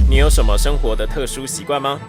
你有什么生活的特殊习惯吗？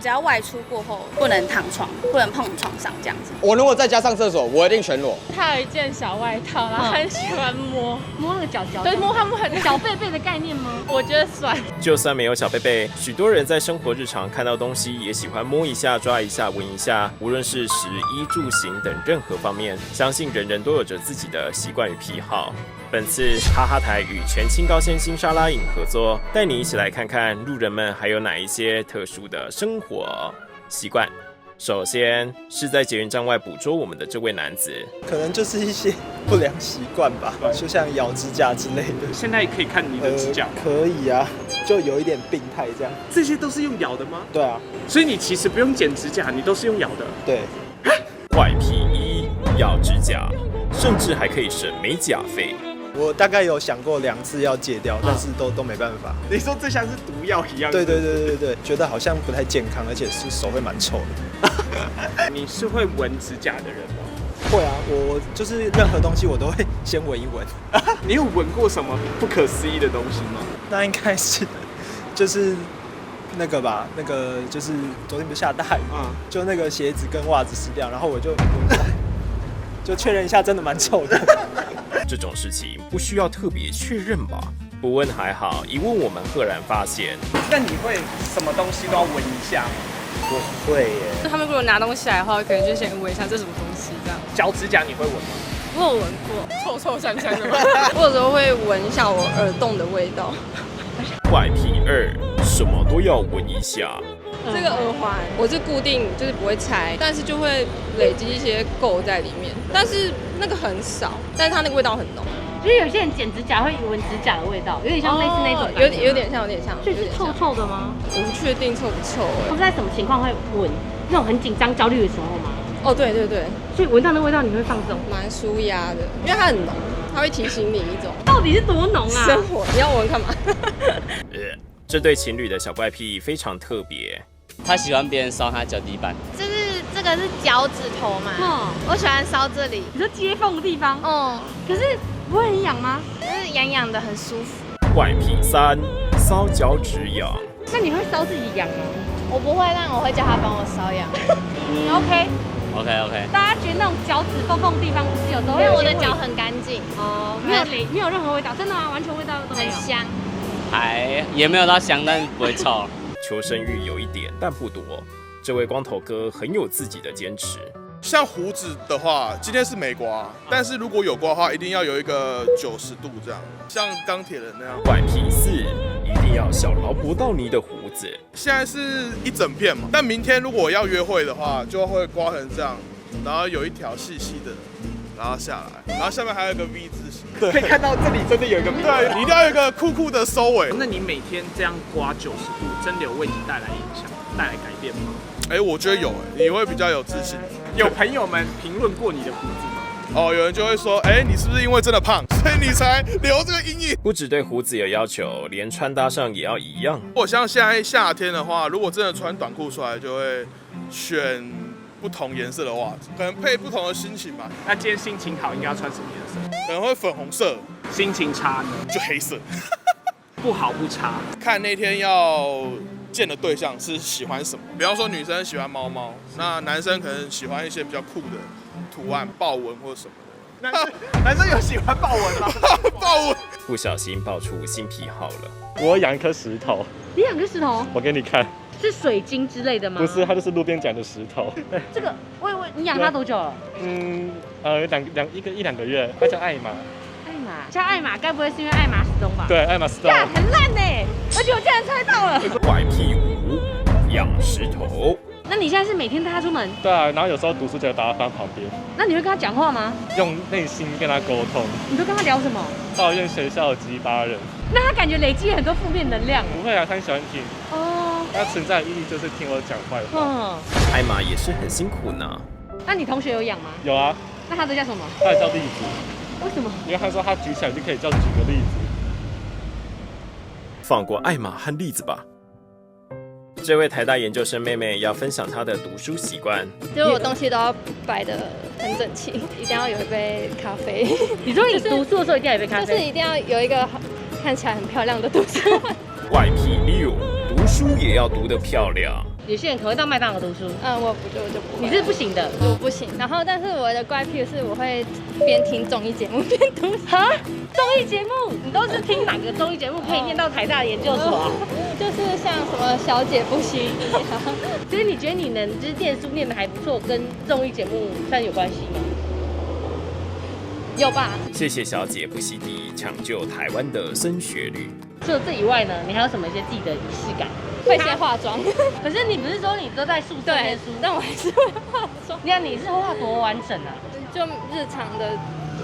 只要外出过后，不能躺床，不能碰床上这样子。我如果在家上厕所，我一定全裸。他有一件小外套，然后很喜欢摸摸那个脚脚，对，摸他们很小贝贝的概念吗？我觉得算。就算没有小贝贝，许多人在生活日常看到东西也喜欢摸一下、抓一下、闻一下，无论是食衣住行等任何方面，相信人人都有着自己的习惯与癖好。本次哈哈台与全清高鲜新沙拉饮合作，带你一起来看看路人们还有哪一些特殊的生活习惯。首先是在捷运站外捕捉我们的这位男子，可能就是一些不良习惯吧，就像咬指甲之类的。现在可以看你的指甲，可以啊，就有一点病态这样。这些都是用咬的吗？对啊，所以你其实不用剪指甲，你都是用咬的。对。怪癖一，咬指甲，甚至还可以省美甲费。我大概有想过2次要戒掉，但是都没办法。你说这像是毒药一样？对，觉得好像不太健康，而且是手会蛮臭的。你是会闻指甲的人吗？会啊，我就是任何东西我都会先闻一闻。你有闻过什么不可思议的东西吗？那应该是就是那个吧，那个就是昨天不是下大雨，就那个鞋子跟袜子湿掉，然后我就确认一下，真的蛮臭的。这种事情不需要特别确认吧？不问还好，一问我们赫然发现。那你会什么东西都要闻一下吗？我会耶。他们如果拿东西来的话，可能就先闻一下这什么东西这样。脚趾甲你会闻吗？我有闻过，臭臭香香的。我有时候会闻一下我耳洞的味道。怪癖二，什么都要闻一下。这个耳环我是固定，就是不会拆，但是就会累积一些垢在里面，但是那个很少，但是它那个味道很浓。就是有些人剪指甲会闻指甲的味道，有点像类似那种感觉，有点像。所以是臭臭的吗？我不确定臭不臭不知道在什么情况会闻，那种很紧张、焦虑的时候吗？哦，对，所以闻到那味道你会放松，蛮舒压的，因为它很浓，它会提醒你一种到底是多浓啊？生活，你要闻干嘛？这对情侣的小怪癖非常特别。他喜欢别人搔他脚底板，就是这个是脚趾头嘛，我喜欢搔这里。你说接缝的地方，可是不会很痒吗？就是痒痒的，很舒服。怪癖三，搔脚趾痒。那你会搔自己痒吗？我不会，但我会叫他帮我搔痒。OK。大家觉得那种脚趾缝的地方，不是有时候因为我的脚很干净没有任何味道，真的吗？完全味道都没有，很香。也没有到香，但不会臭。求生欲有一点，但不多。这位光头哥很有自己的坚持。像胡子的话，今天是没刮，但是如果有刮的话，一定要有一个90度这样，像钢铁人那样。怪癖四，一定要小劳勃道尼的胡子。现在是一整片嘛，但明天如果要约会的话，就会刮成这样，然后有一条细细的，然后下来，然后下面还有一个 V 字形。可以看到这里真的有一个 V 字形。对，你一定要有一个酷酷的收尾。那你每天这样刮90度，真的有为你带来影响、带来改变吗？我觉得有你会比较有自信。有朋友们评论过你的胡子吗？有人就会说，你是不是因为真的胖，所以你才留这个阴影？不只对胡子有要求，连穿搭上也要一样。我像现在夏天的话，如果真的穿短裤出来，就会选不同颜色的袜子，可能配不同的心情吧。那今天心情好，应该要穿什么颜色？可能会粉红色。心情差呢？就黑色。不好不差，看那天要见的对象是喜欢什么。比方说女生喜欢猫猫，那男生可能喜欢一些比较酷的图案，豹纹或者什么的。男生有喜欢豹纹吗？豹纹。不小心爆出新癖好了。我养一颗石头。你养个石头？我给你看。是水晶之类的吗？不是，它就是路边捡的石头。这个，你养它多久了？一两个月。它叫艾玛。叫艾玛，该不会是因为艾玛史东吧？对，艾玛史东。很烂呢，而且我竟然猜到了。怪癖五，养石头。那你现在是每天带它出门？对啊，然后有时候读书就把它放旁边。那你会跟它讲话吗？用内心跟它沟通。你都跟它聊什么？抱怨学校的鸡巴人。那它感觉累积很多负面能量。不会啊，它很喜欢听。它存在的意义就是听我讲坏话。艾玛也是很辛苦呢。那你同学有养吗？有啊。那它都叫什么？它也叫栗子。为什么？因为他说他举起来就可以举个例子。放过艾玛和栗子吧。这位台大研究生妹妹要分享她的读书习惯。就是我东西都要摆得很整齐，一定要有一杯咖啡。你说你读书的时候一定要有一杯咖啡？就是一定要有一个看起来很漂亮的读书。怪癖六，也要读得漂亮。有些人可能会到麦当劳读书，我就不会。你是不行的，我不行。然后，但是我的怪癖是我会边听综艺节目边读书。哈，综艺节目你都是听哪个综艺节目可以念到台大研究所啊？就是像什么小姐不吸地啊。所以你觉得你能就是念书念得还不错，跟综艺节目算有关系吗？有吧？谢谢小姐不洗底，抢救台湾的升学率。除了这以外呢，你还有什么一些自己的仪式感？会先化妆。可是你不是说你都在宿舍念书，但我还是会化妆。你是画多完整啊？就日常的，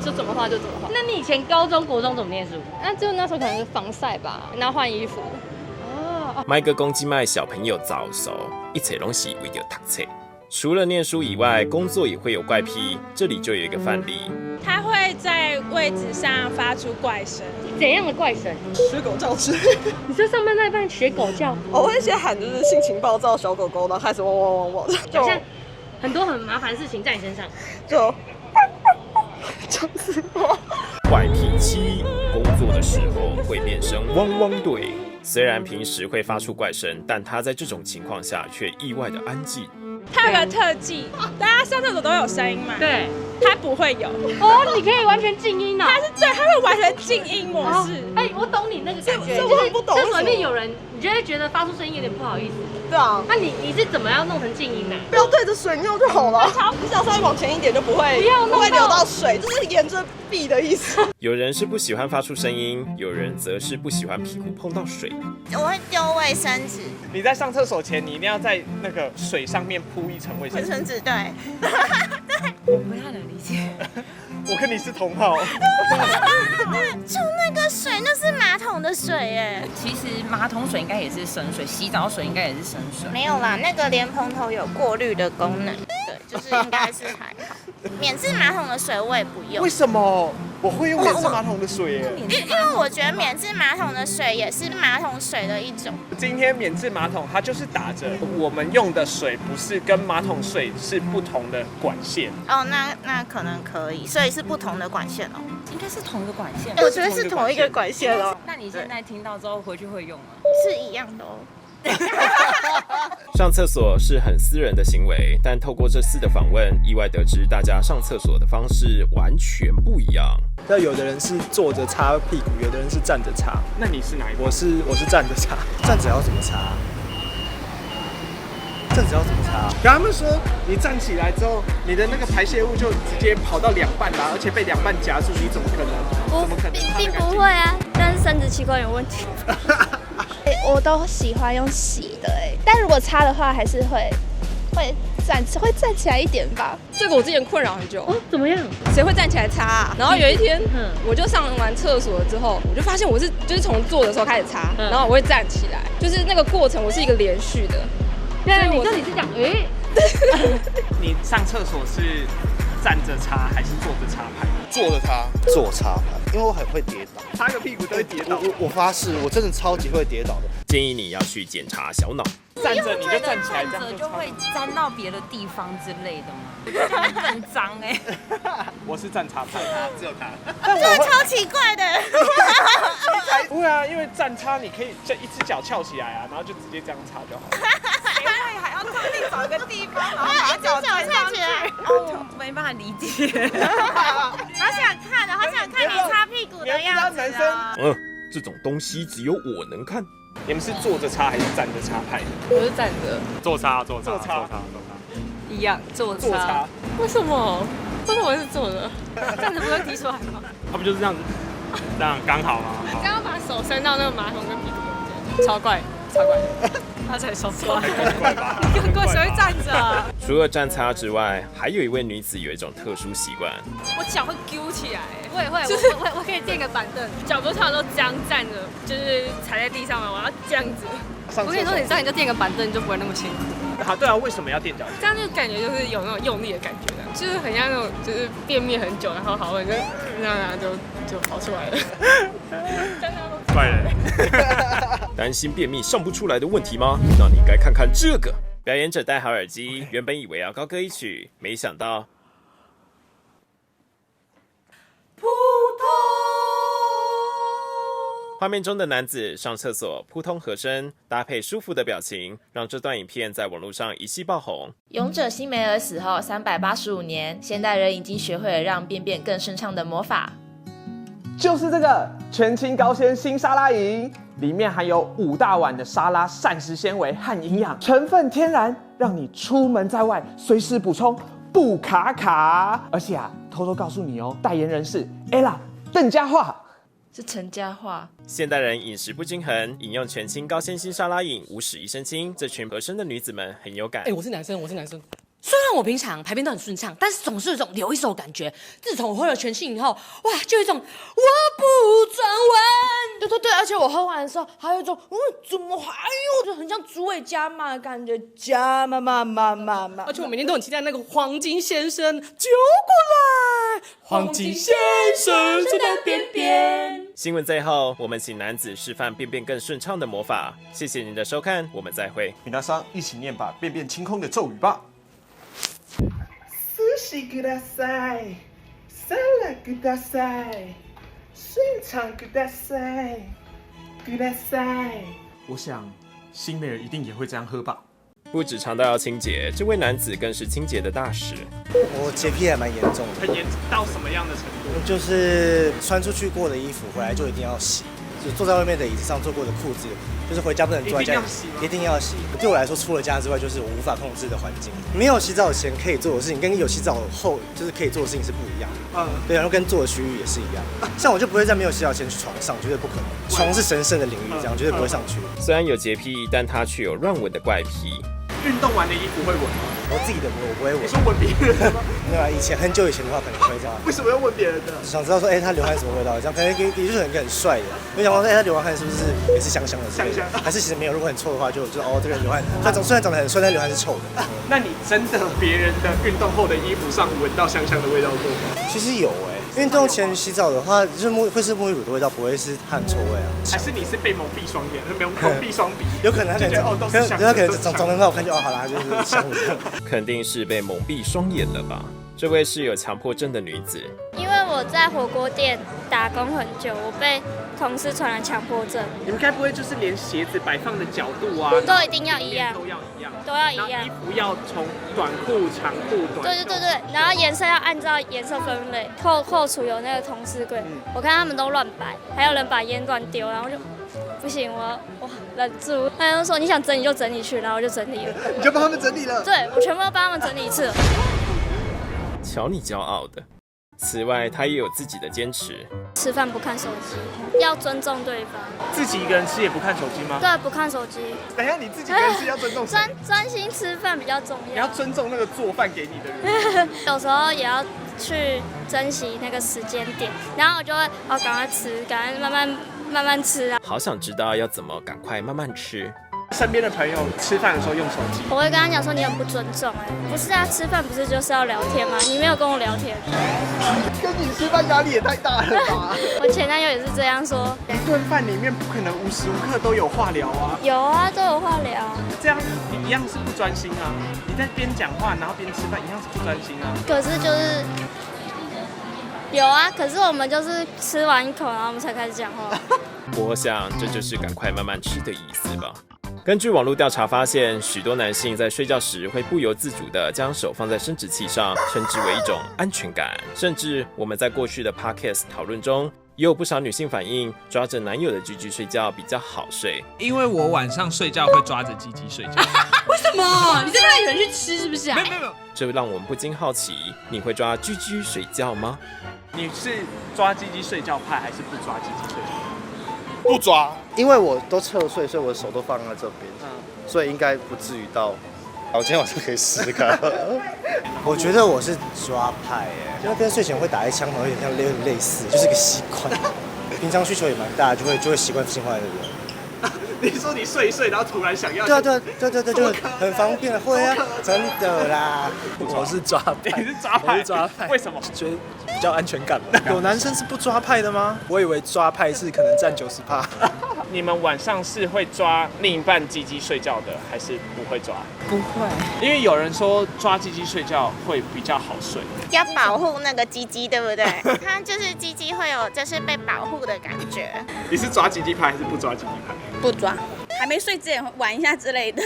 就怎么画就怎么画。那你以前高中、国中怎么念书？就那时候可能是防晒吧，然后换衣服。买个公鸡卖小朋友早熟，一切拢是为了读册。除了念书以外，工作也会有怪癖。这里就有一个范例，他会在位置上发出怪声。怎样的怪声？学狗叫之类。你说上班那一半学狗叫？我会先喊就是性情暴躁小狗狗，然后开始汪汪汪汪的。好像很多很麻烦的事情在你身上。就吵死我。怪癖7，工作的时候会变成汪汪队。虽然平时会发出怪声，但他在这种情况下却意外的安静。他有个特技，大家上厕所都有声音嘛？对，他不会有。你可以完全静音啊！他会完全静音模式。我懂你那个感觉，我很不懂。厕所里面有人，你就会觉得发出声音有点不好意思。对啊。那你是怎么样弄成静音的？不要对着水尿就好了。你只要稍微往前一点就不会流到水，就是沿着壁的意思。有人是不喜欢发出声音，有人则是不喜欢屁股碰到水。我会丢卫生纸。你在上厕所前，你一定要在那个水上面铺一层卫生纸。对。我不太能理解。我跟你是同好。就那个水，那是马桶的水耶。其实马桶水应该也是生水，洗澡水应该也是生水。没有啦，那个莲蓬头有过滤的功能，对，就是应该是还好。免治马桶的水我也不用。为什么？我会用免治马桶的水耶。因为我觉得免治马桶的水也是马桶水的一种。今天免治马桶它就是打着我们用的水不是跟马桶水是不同的管线。那可能可以，所以是不同的管线哦。应该是同一个管线。我觉得是同一个管线哦。那你现在听到之后回去会用吗？是一样的哦。上厕所是很私人的行为，但透过这次的访问，意外得知大家上厕所的方式完全不一样。那有的人是坐着擦屁股，有的人是站着擦。那你是哪一个？我是站着擦。站着要怎么擦？站着要怎么擦？跟他们说，你站起来之后，你的那个排泄物就直接跑到两半啦，而且被两半夹住，你怎么可能？怎么可能？并不会啊，但是生殖器官有问题。我都喜欢用洗的但如果擦的话，还是会站起来一点吧。这个我之前困扰很久。怎么样？谁会站起来擦啊？然后有一天，我就上完厕所之后，我就发现我就是从坐的时候开始擦，然后我会站起来，就是那个过程我是一个连续的。对，你到底是讲你上厕所是站着擦还是坐着擦牌？坐着擦，坐擦牌，因为我很会跌倒，擦个屁股都会跌倒。我发誓，我真的超级会跌倒的。建议你要去检查小脑。站着你就站起来，这样就会沾到别的地方之类的吗？我觉得很脏我是站擦牌，只有他。这超奇怪的。不会啊，因为站擦你可以就一只脚翘起来啊，然后就直接这样擦就好。谁会还要特地找个地方，然后把脚抬上去？我没办法理解。好想看的，好想看你擦屁股的样子啊！这种东西只有我能看。你们是坐着擦还是站着擦派的？我是站着。坐擦。一样，坐擦。为什么？为什么是坐着？站着不会滴出来吗？他不就是这样子，这样刚好吗？刚刚把手伸到那个马桶跟屁股中间，超怪。他才说错，你更怪谁会站着？除了站擦之外，还有一位女子有一种特殊习惯，我脚会揪起来，我也会，我可以垫个板凳，脚不是通常都这样站着，就是踩在地上嘛，我要这样子。我跟你说，你上你就垫个板凳，你就不会那么辛苦。对啊，为什么要垫脚？这样就感觉就是有那种用力的感觉，就是很像那种就是便秘很久，然后好不容易就跑出来了。怪人。担心便秘上不出来的问题吗？那你该看看这个。表演者戴好耳机，原本以为要高歌一曲，没想到画面中的男子上厕所扑通合身，搭配舒服的表情，让这段影片在网络上一夕爆红。勇者辛梅尔死后385年，现代人已经学会了让便便更顺畅的魔法，就是这个全清高纤新沙拉饮，里面含有5大碗的沙拉膳食纤维和营养，成分天然，让你出门在外随时补充，不卡卡。而且偷偷告诉你哦，代言人是 Ella 邓家桦。是陈嘉桦。现代人饮食不均衡，饮用全清高纤新沙拉饮，无使一身轻，这群合身的女子们很有感。我是男生。虽然我平常排便都很顺畅，但是总是有一种留一手的感觉。自从我喝了全清以后，哇，就有一种我不转弯。对，而且我喝完的时候，还有一种怎么还有，就很像猪尾加码的感觉，加码。而且我每天都很期待那个黄金先生揪过来，黄金先生是的便便。新闻最后，我们请男子示范便便更顺畅的魔法。谢谢您的收看，我们再会。皆さん一起念把便便清空的咒语吧。寿司ください、サラください、顺畅ください、ください。我想，辛梅尔一定也会这样喝吧。不止肠道要清洁，这位男子更是清洁的大使。我洁癖还蛮严重的。很严到什么样的程度？就是穿出去过的衣服回来就一定要洗，就坐在外面的椅子上坐过的裤子，就是回家不能坐在家里，一定要洗。对我来说，除了家之外，就是我无法控制的环境。没有洗澡前可以做的事情，跟有洗澡后就是可以做的事情是不一样的。对，然后跟做的区域也是一样。像我就不会在没有洗澡前去床上，绝对不可能。床是神圣的领域，这样绝对不会上去。虽然有洁癖，但他却有乱闻的怪癖。运动完的衣服会闻吗？我自己的我不会闻。你说闻别人的吗？没有啊，很久以前的话可能会这样。为什么要闻别人的？想知道说，他流汗什么味道？这样可能也就是很帅的。没想到说，他流完汗是不是也是香香的？香香。还是其实没有，如果很臭的话，就这个人流汗，虽然长得很帅，但流汗是臭的。那你真的别人的运动后的衣服上闻到香香的味道过吗？其实有运动前洗澡的话，就是会是沐浴乳的味道，不会是汗臭味啊。还是你是被蒙蔽双眼，蒙蔽双鼻？有可能他可能长得很好看就好啦，就是香的。肯定是被蒙蔽双眼了吧？这位是有强迫症的女子。因为我在火锅店打工很久，我被同事传染强迫症。你们该不会就是连鞋子摆放的角度啊，都一定要一样，都要一样。衣服要从短裤、长裤、短袖。对，然后颜色要按照颜色分类。后厨有那个同事柜，我看他们都乱摆，还有人把烟乱丢，然后就不行，我忍住。他就说你想整理就整理去，然后我就整理了。你就帮他们整理了？对，我全部都帮他们整理一次了。瞧你骄傲的。此外，他也有自己的坚持。吃饭不看手机，要尊重对方。自己一个人吃也不看手机吗？对，不看手机。等一下，你自己一个人吃要尊重谁？专心吃饭比较重要。你要尊重那个做饭给你的人。有时候也要去珍惜那个时间点，然后我就会赶快吃，赶快慢慢吃啊。好想知道要怎么赶快慢慢吃。身边的朋友吃饭的时候用手机，我会跟他讲说你很不尊重不是啊，吃饭不是就是要聊天吗？你没有跟我聊天，跟你吃饭压力也太大了吧？我前男友也是这样说，一顿饭里面不可能无时无刻都有话聊啊。有啊，都有话聊。这样你一样是不专心啊，你在边讲话然后边吃饭一样是不专心啊。可是就是有啊，可是我们就是吃完一口然后我们才开始讲话。我想这就是赶快慢慢吃的意思吧。根据网络调查发现，许多男性在睡觉时会不由自主地将手放在生殖器上，称之为一种安全感。甚至我们在过去的 podcast 讨论中，也有不少女性反映，抓着男友的鸡鸡睡觉比较好睡。因为我晚上睡觉会抓着鸡鸡睡觉。为什么？你真的有人去吃是不是啊？没有。这让我们不禁好奇，你会抓鸡鸡睡觉吗？你是抓鸡鸡睡觉派，还是不抓鸡鸡睡觉？不抓，因为我都侧睡，所以我的手都放在这边，所以应该不至于到。我今天晚上可以试试看。我觉得我是抓派因为跟睡前会打一枪，有点像类似，就是个习惯。平常需求也蛮大，就会习惯性化的人。你说你睡一睡，然后突然想要？对，就很方便，会啊，真的啦。我是抓派，你是抓派，我是抓派。为什么？觉得较安全感吧。有男生是不抓派的吗？我以为抓派是可能占90%。你们晚上是会抓另一半鸡鸡睡觉的，还是不会抓？不会，因为有人说抓鸡鸡睡觉会比较好睡，要保护那个鸡鸡，对不对？它就是鸡鸡会有就是被保护的感觉。你是抓鸡鸡派还是不抓鸡鸡派？不抓，还没睡之前玩一下之类的。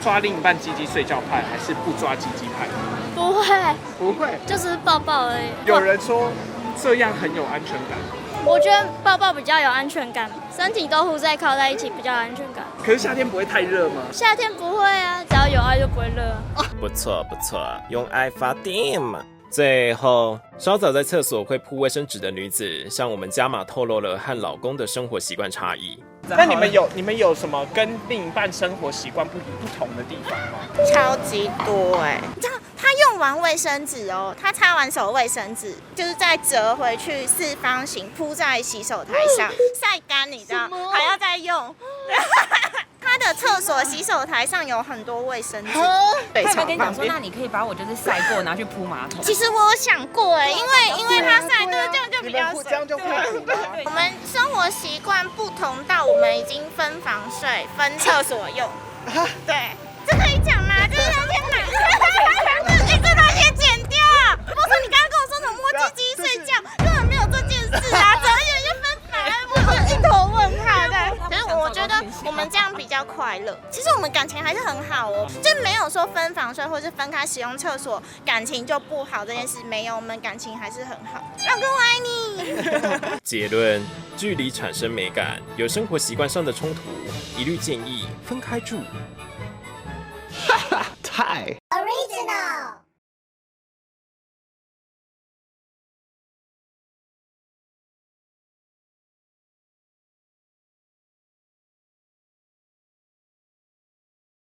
抓另一半鸡鸡睡觉派还是不抓鸡鸡派？不会，不会，就是抱抱而已。有人说这样很有安全感。我觉得抱抱比较有安全感，身体都互在靠在一起比较有安全感。可是夏天不会太热吗？夏天不会啊，只要有爱就不会热。不错不错，用爱发电嘛。最后，稍早在厕所会铺卫生纸的女子，向我们加码透露了和老公的生活习惯差异。那你们有什么跟另一半生活习惯不同的地方吗？超级多哎！你知道他用完卫生纸哦，他擦完手卫生纸，就是再折回去四方形铺在洗手台上晒干，你知道还要再用。他的厕所洗手台上有很多卫生纸，对，他们跟你讲说，那你可以把我就是晒过拿去铺马桶。其实我有想过哎，因为他晒对，这样就比较省。这样就可以了。我们生活习惯不同到我们已经分房睡、分厕所用。对，这可以讲吗？这是天哪！这段先剪掉啊！不是你刚刚跟我说什么摸鸡鸡睡觉，根本没有这件事啊！怎么有些分房？我是一头问号的。可是我觉得我们这样比较快乐。其实我们感情还是很好哦，就没有说分房睡或是分开使用厕所感情就不好这件事，没有，我们感情还是很好。老公我爱你。结论：距离产生美感，有生活习惯上的冲突，一律建议分开住。